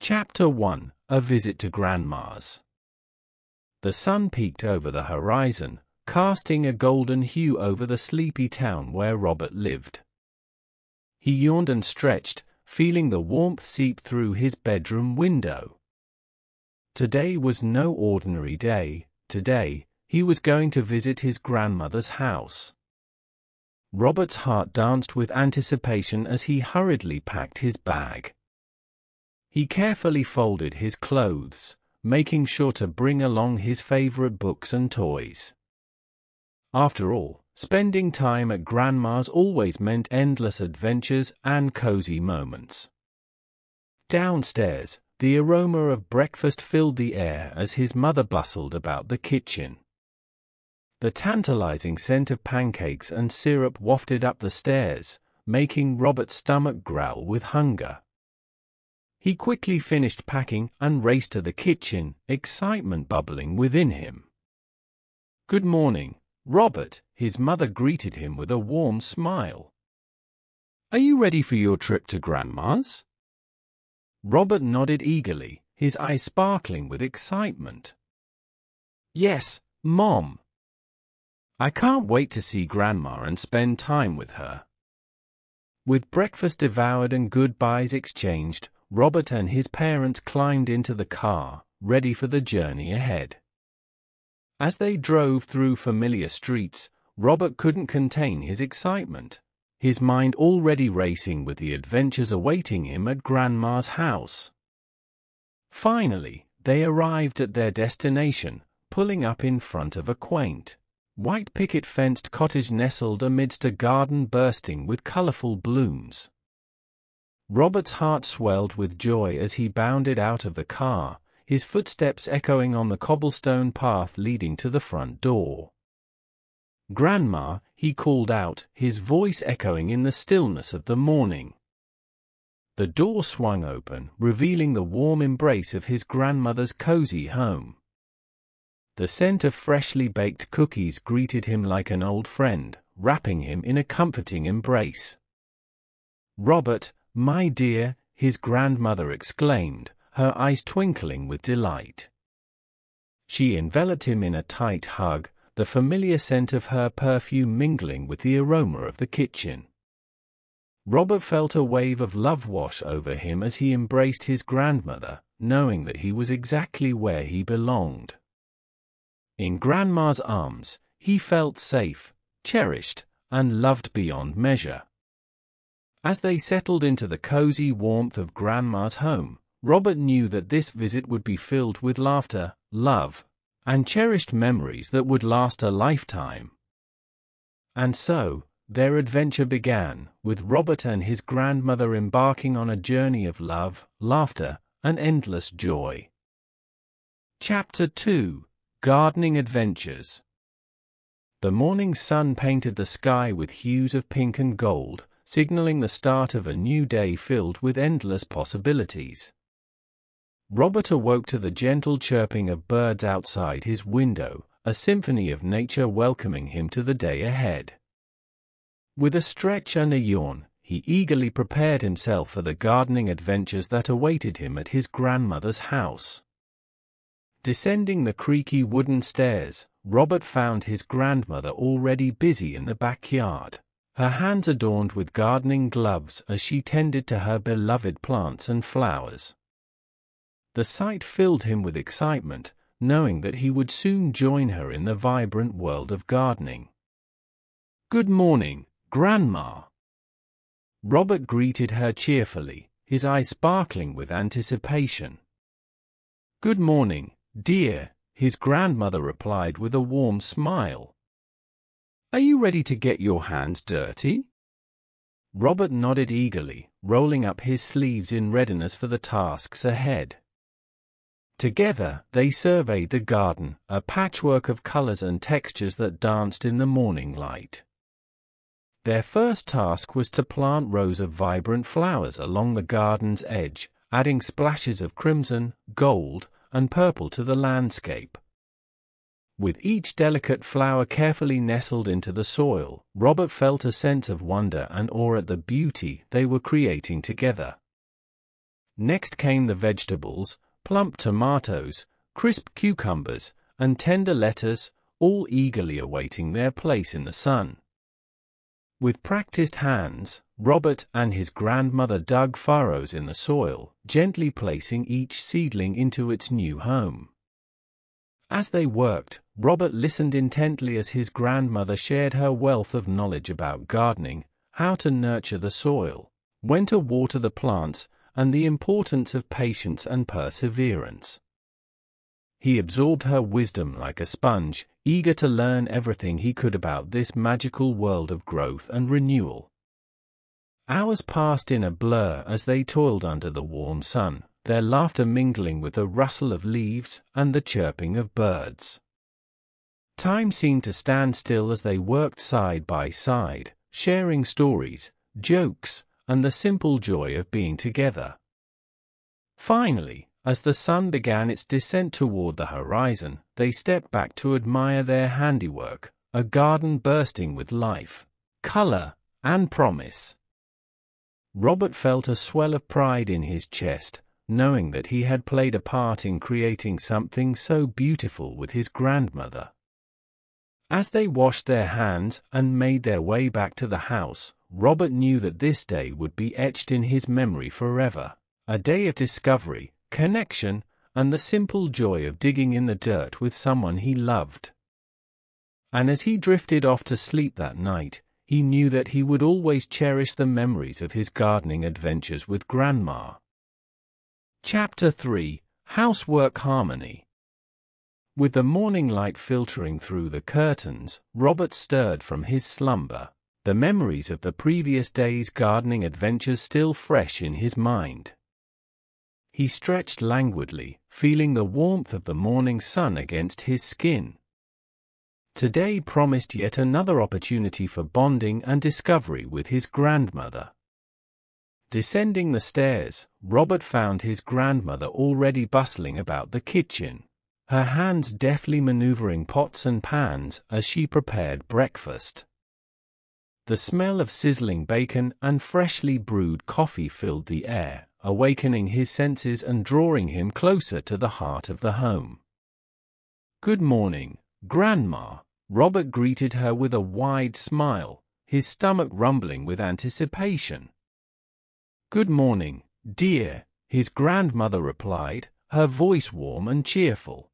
Chapter 1: A Visit to Grandma's. The sun peeked over the horizon, casting a golden hue over the sleepy town where Robert lived. He yawned and stretched, feeling the warmth seep through his bedroom window. Today was no ordinary day. Today, he was going to visit his grandmother's house. Robert's heart danced with anticipation as he hurriedly packed his bag. He carefully folded his clothes, making sure to bring along his favorite books and toys. After all, spending time at Grandma's always meant endless adventures and cozy moments. Downstairs, the aroma of breakfast filled the air as his mother bustled about the kitchen. The tantalizing scent of pancakes and syrup wafted up the stairs, making Robert's stomach growl with hunger. He quickly finished packing and raced to the kitchen, excitement bubbling within him. "Good morning, Robert," his mother greeted him with a warm smile. "Are you ready for your trip to Grandma's?" Robert nodded eagerly, his eyes sparkling with excitement. "Yes, Mom. I can't wait to see Grandma and spend time with her." With breakfast devoured and goodbyes exchanged, Robert and his parents climbed into the car, ready for the journey ahead. As they drove through familiar streets, Robert couldn't contain his excitement, his mind already racing with the adventures awaiting him at Grandma's house. Finally, they arrived at their destination, pulling up in front of a quaint, white picket-fenced cottage nestled amidst a garden bursting with colorful blooms. Robert's heart swelled with joy as he bounded out of the car, his footsteps echoing on the cobblestone path leading to the front door. "Grandma," he called out, his voice echoing in the stillness of the morning. The door swung open, revealing the warm embrace of his grandmother's cozy home. The scent of freshly baked cookies greeted him like an old friend, wrapping him in a comforting embrace. "Robert, my dear," his grandmother exclaimed, her eyes twinkling with delight. She enveloped him in a tight hug, the familiar scent of her perfume mingling with the aroma of the kitchen. Robert felt a wave of love wash over him as he embraced his grandmother, knowing that he was exactly where he belonged. In Grandma's arms, he felt safe, cherished, and loved beyond measure. As they settled into the cozy warmth of Grandma's home, Robert knew that this visit would be filled with laughter, love, and cherished memories that would last a lifetime. And so, their adventure began, with Robert and his grandmother embarking on a journey of love, laughter, and endless joy. Chapter 2: Gardening Adventures. The morning sun painted the sky with hues of pink and gold, signaling the start of a new day filled with endless possibilities. Robert awoke to the gentle chirping of birds outside his window, a symphony of nature welcoming him to the day ahead. With a stretch and a yawn, he eagerly prepared himself for the gardening adventures that awaited him at his grandmother's house. Descending the creaky wooden stairs, Robert found his grandmother already busy in the backyard, her hands adorned with gardening gloves as she tended to her beloved plants and flowers. The sight filled him with excitement, knowing that he would soon join her in the vibrant world of gardening. "Good morning, Grandma." Robert greeted her cheerfully, his eyes sparkling with anticipation. "Good morning, dear," his grandmother replied with a warm smile. "Are you ready to get your hands dirty?" Robert nodded eagerly, rolling up his sleeves in readiness for the tasks ahead. Together, they surveyed the garden, a patchwork of colors and textures that danced in the morning light. Their first task was to plant rows of vibrant flowers along the garden's edge, adding splashes of crimson, gold, and purple to the landscape. With each delicate flower carefully nestled into the soil, Robert felt a sense of wonder and awe at the beauty they were creating together. Next came the vegetables, plump tomatoes, crisp cucumbers, and tender lettuce, all eagerly awaiting their place in the sun. With practiced hands, Robert and his grandmother dug furrows in the soil, gently placing each seedling into its new home. As they worked, Robert listened intently as his grandmother shared her wealth of knowledge about gardening, how to nurture the soil, when to water the plants, and the importance of patience and perseverance. He absorbed her wisdom like a sponge, eager to learn everything he could about this magical world of growth and renewal. Hours passed in a blur as they toiled under the warm sun, their laughter mingling with the rustle of leaves and the chirping of birds. Time seemed to stand still as they worked side by side, sharing stories, jokes, and the simple joy of being together. Finally, as the sun began its descent toward the horizon, they stepped back to admire their handiwork, a garden bursting with life, color, and promise. Robert felt a swell of pride in his chest, knowing that he had played a part in creating something so beautiful with his grandmother. As they washed their hands and made their way back to the house, Robert knew that this day would be etched in his memory forever, a day of discovery, connection, and the simple joy of digging in the dirt with someone he loved. And as he drifted off to sleep that night, he knew that he would always cherish the memories of his gardening adventures with Grandma. Chapter 3: Housework Harmony. With the morning light filtering through the curtains, Robert stirred from his slumber, the memories of the previous day's gardening adventures still fresh in his mind. He stretched languidly, feeling the warmth of the morning sun against his skin. Today promised yet another opportunity for bonding and discovery with his grandmother. Descending the stairs, Robert found his grandmother already bustling about the kitchen, her hands deftly maneuvering pots and pans as she prepared breakfast. The smell of sizzling bacon and freshly brewed coffee filled the air, awakening his senses and drawing him closer to the heart of the home. "Good morning, Grandma," Robert greeted her with a wide smile, his stomach rumbling with anticipation. "Good morning, dear," his grandmother replied, her voice warm and cheerful.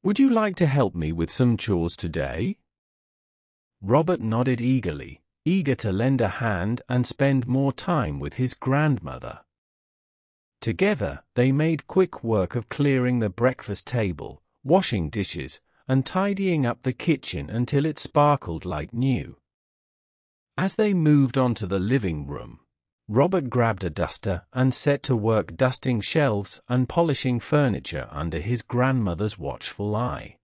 "Would you like to help me with some chores today?" Robert nodded eagerly, eager to lend a hand and spend more time with his grandmother. Together, they made quick work of clearing the breakfast table, washing dishes, and tidying up the kitchen until it sparkled like new. As they moved on to the living room, Robert grabbed a duster and set to work dusting shelves and polishing furniture under his grandmother's watchful eye.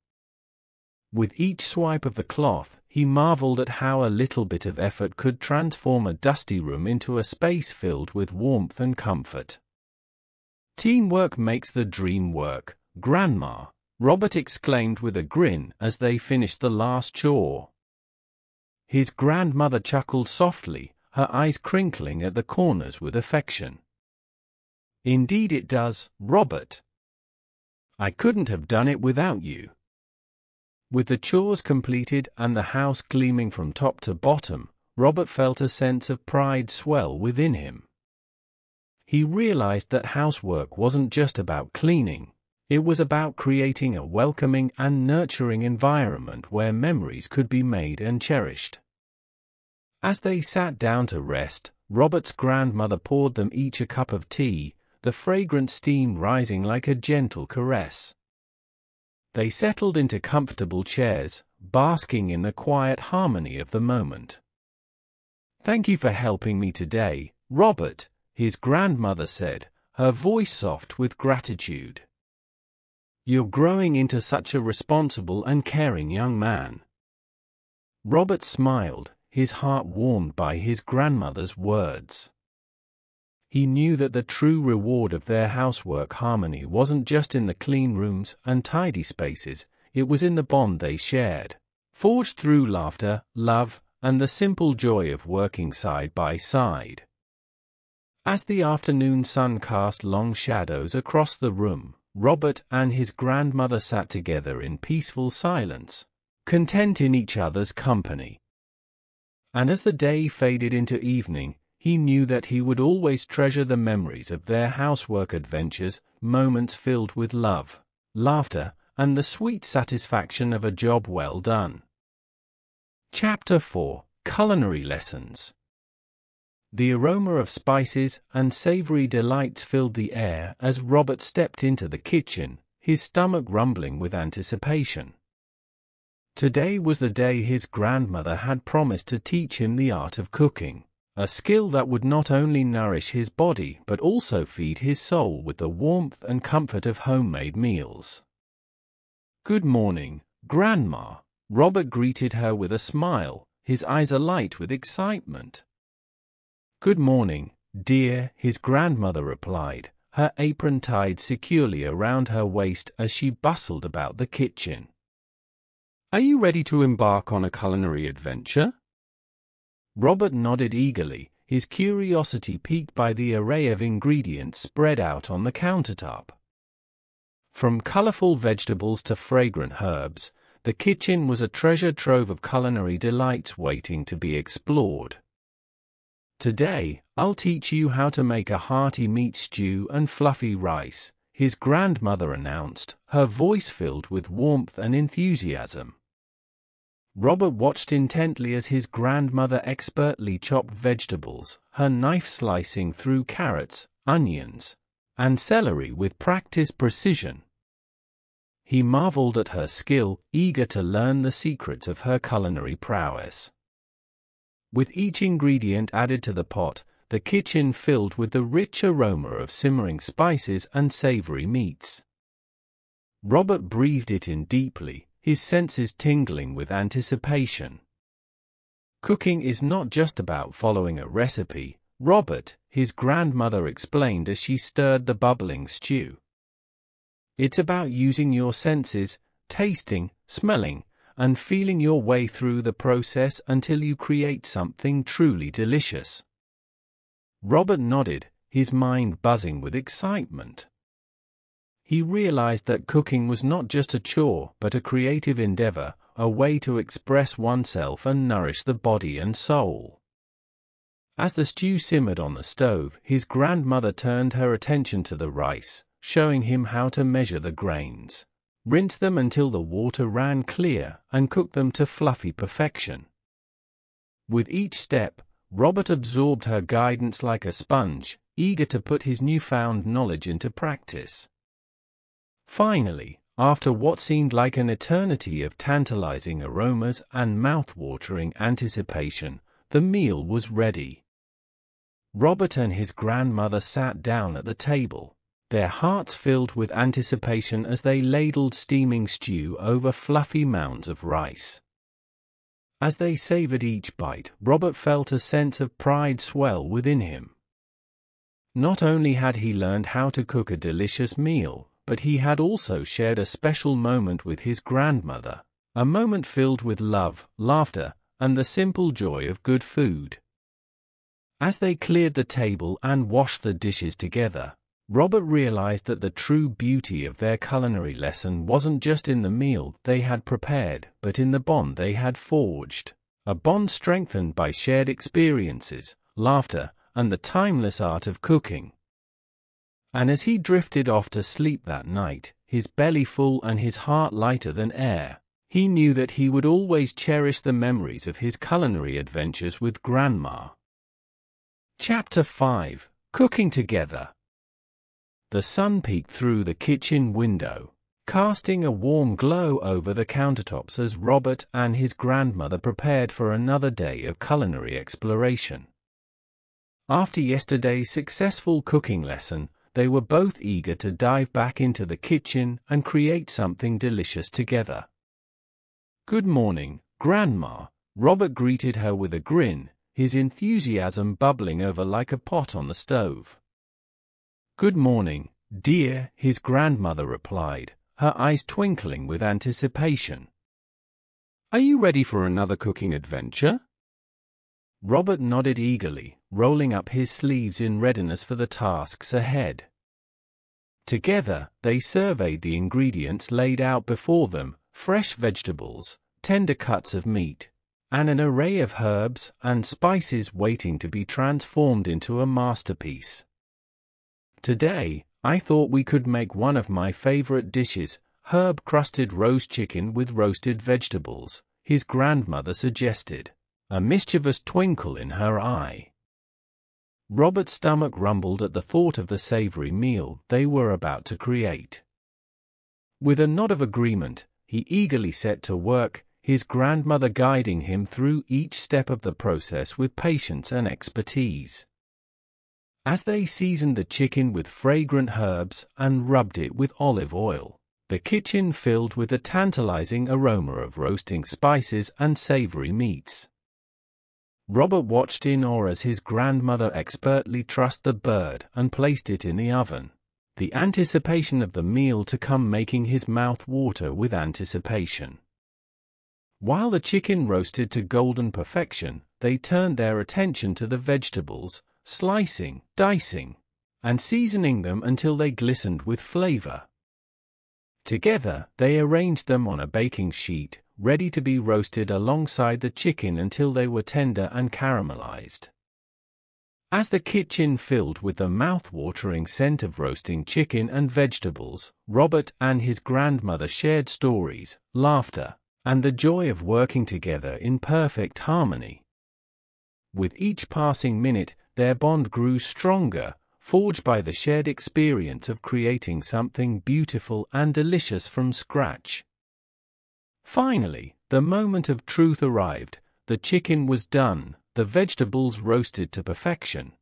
With each swipe of the cloth, he marveled at how a little bit of effort could transform a dusty room into a space filled with warmth and comfort. "Teamwork makes the dream work, Grandma," Robert exclaimed with a grin as they finished the last chore. His grandmother chuckled softly, her eyes crinkling at the corners with affection. "Indeed it does, Robert. I couldn't have done it without you." With the chores completed and the house gleaming from top to bottom, Robert felt a sense of pride swell within him. He realized that housework wasn't just about cleaning, it was about creating a welcoming and nurturing environment where memories could be made and cherished. As they sat down to rest, Robert's grandmother poured them each a cup of tea, the fragrant steam rising like a gentle caress. They settled into comfortable chairs, basking in the quiet harmony of the moment. "Thank you for helping me today, Robert," his grandmother said, her voice soft with gratitude. "You're growing into such a responsible and caring young man." Robert smiled, his heart warmed by his grandmother's words. He knew that the true reward of their housework harmony wasn't just in the clean rooms and tidy spaces, it was in the bond they shared, forged through laughter, love, and the simple joy of working side by side. As the afternoon sun cast long shadows across the room, Robert and his grandmother sat together in peaceful silence, content in each other's company. And as the day faded into evening, he knew that he would always treasure the memories of their housework adventures, moments filled with love, laughter, and the sweet satisfaction of a job well done. Chapter 4: Culinary Lessons. The aroma of spices and savory delights filled the air as Robert stepped into the kitchen, his stomach rumbling with anticipation. Today was the day his grandmother had promised to teach him the art of cooking, a skill that would not only nourish his body but also feed his soul with the warmth and comfort of homemade meals. "Good morning, Grandma," Robert greeted her with a smile, his eyes alight with excitement. "Good morning, dear," his grandmother replied, her apron tied securely around her waist as she bustled about the kitchen. "Are you ready to embark on a culinary adventure?" Robert nodded eagerly, his curiosity piqued by the array of ingredients spread out on the countertop. From colorful vegetables to fragrant herbs, the kitchen was a treasure trove of culinary delights waiting to be explored. "Today, I'll teach you how to make a hearty meat stew and fluffy rice," his grandmother announced, her voice filled with warmth and enthusiasm. Robert watched intently as his grandmother expertly chopped vegetables, her knife slicing through carrots, onions, and celery with practiced precision. He marveled at her skill, eager to learn the secrets of her culinary prowess. With each ingredient added to the pot, the kitchen filled with the rich aroma of simmering spices and savory meats. Robert breathed it in deeply, his senses tingling with anticipation. "Cooking is not just about following a recipe, Robert," his grandmother explained as she stirred the bubbling stew. "It's about using your senses, tasting, smelling, and feeling your way through the process until you create something truly delicious." Robert nodded, his mind buzzing with excitement. He realized that cooking was not just a chore but a creative endeavor, a way to express oneself and nourish the body and soul. As the stew simmered on the stove, his grandmother turned her attention to the rice, showing him how to measure the grains, rinse them until the water ran clear, and cook them to fluffy perfection. With each step, Robert absorbed her guidance like a sponge, eager to put his newfound knowledge into practice. Finally, after what seemed like an eternity of tantalizing aromas and mouth-watering anticipation, the meal was ready. Robert and his grandmother sat down at the table, their hearts filled with anticipation as they ladled steaming stew over fluffy mounds of rice. As they savored each bite, Robert felt a sense of pride swell within him. Not only had he learned how to cook a delicious meal, but he had also shared a special moment with his grandmother, a moment filled with love, laughter, and the simple joy of good food. As they cleared the table and washed the dishes together, Robert realized that the true beauty of their culinary lesson wasn't just in the meal they had prepared, but in the bond they had forged, a bond strengthened by shared experiences, laughter, and the timeless art of cooking. And as he drifted off to sleep that night, his belly full and his heart lighter than air, he knew that he would always cherish the memories of his culinary adventures with Grandma. Chapter 5: Cooking Together. The sun peeked through the kitchen window, casting a warm glow over the countertops as Robert and his grandmother prepared for another day of culinary exploration. After yesterday's successful cooking lesson, they were both eager to dive back into the kitchen and create something delicious together. "Good morning, Grandma," Robert greeted her with a grin, his enthusiasm bubbling over like a pot on the stove. "Good morning, dear," his grandmother replied, her eyes twinkling with anticipation. "Are you ready for another cooking adventure?" Robert nodded eagerly, rolling up his sleeves in readiness for the tasks ahead. Together, they surveyed the ingredients laid out before them: fresh vegetables, tender cuts of meat, and an array of herbs and spices waiting to be transformed into a masterpiece. "Today, I thought we could make one of my favorite dishes, herb-crusted roast chicken with roasted vegetables," his grandmother suggested, a mischievous twinkle in her eye. Robert's stomach rumbled at the thought of the savory meal they were about to create. With a nod of agreement, he eagerly set to work, his grandmother guiding him through each step of the process with patience and expertise. As they seasoned the chicken with fragrant herbs and rubbed it with olive oil, the kitchen filled with the tantalizing aroma of roasting spices and savory meats. Robert watched in awe as his grandmother expertly trussed the bird and placed it in the oven, the anticipation of the meal to come making his mouth water with anticipation. While the chicken roasted to golden perfection, they turned their attention to the vegetables, slicing, dicing, and seasoning them until they glistened with flavor. Together, they arranged them on a baking sheet, ready to be roasted alongside the chicken until they were tender and caramelized. As the kitchen filled with the mouth-watering scent of roasting chicken and vegetables, Robert and his grandmother shared stories, laughter, and the joy of working together in perfect harmony. With each passing minute, their bond grew stronger, forged by the shared experience of creating something beautiful and delicious from scratch. Finally, the moment of truth arrived. The chicken was done, the vegetables roasted to perfection.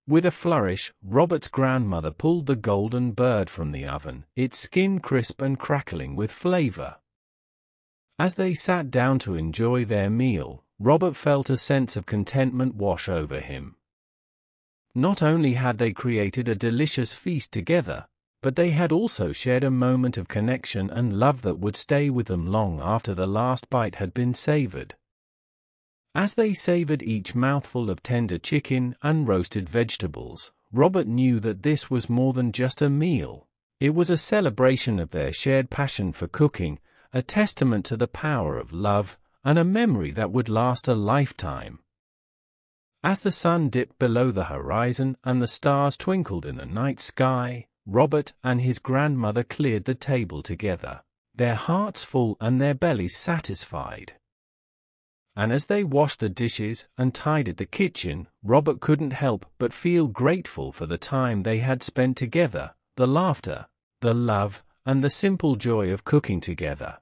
With a flourish, Robert's grandmother pulled the golden bird from the oven, its skin crisp and crackling with flavor. As they sat down to enjoy their meal, Robert felt a sense of contentment wash over him. Not only had they created a delicious feast together, but they had also shared a moment of connection and love that would stay with them long after the last bite had been savored. As they savored each mouthful of tender chicken and roasted vegetables, Robert knew that this was more than just a meal. It was a celebration of their shared passion for cooking, a testament to the power of love, and a memory that would last a lifetime. As the sun dipped below the horizon and the stars twinkled in the night sky, Robert and his grandmother cleared the table together, their hearts full and their bellies satisfied. And as they washed the dishes and tidied the kitchen, Robert couldn't help but feel grateful for the time they had spent together, the laughter, the love, and the simple joy of cooking together.